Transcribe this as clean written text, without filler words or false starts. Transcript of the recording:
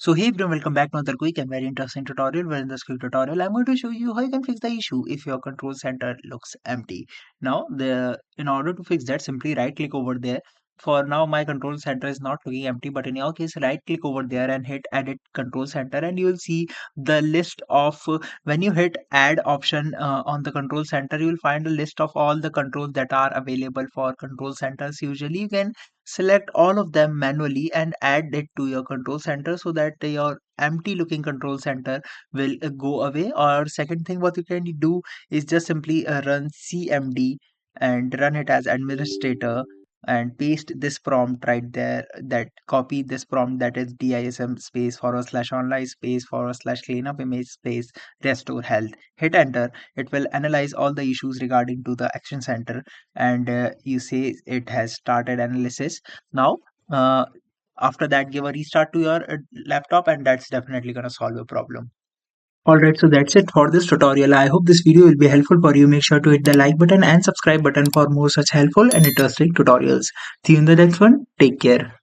So hey everyone, welcome back to another quick and very interesting tutorial. Where in this quick tutorial, I'm going to show you how you can fix the issue if your control center looks empty. Now, in order to fix that, simply right click over there. For now, my control center is not looking empty, but in your case, right click over there and hit edit control center, and you will see the list of when you hit add option on the control center, you will find a list of all the controls that are available for control centers. Usually, you can select all of them manually and add it to your control center so that your empty looking control center will go away. Or second thing what you can do is just simply run cmd and run it as administrator and paste this prompt right there, that copy this prompt, that is dism space / online space / cleanup image space restore health. Hit enter. It will analyze all the issues regarding to the action center, and you say it has started analysis. Now after that, give a restart to your laptop, and that's definitely going to solve your problem. Alright, so that's it for this tutorial. I hope this video will be helpful for you. Make sure to hit the like button and subscribe button for more such helpful and interesting tutorials. See you in the next one. Take care.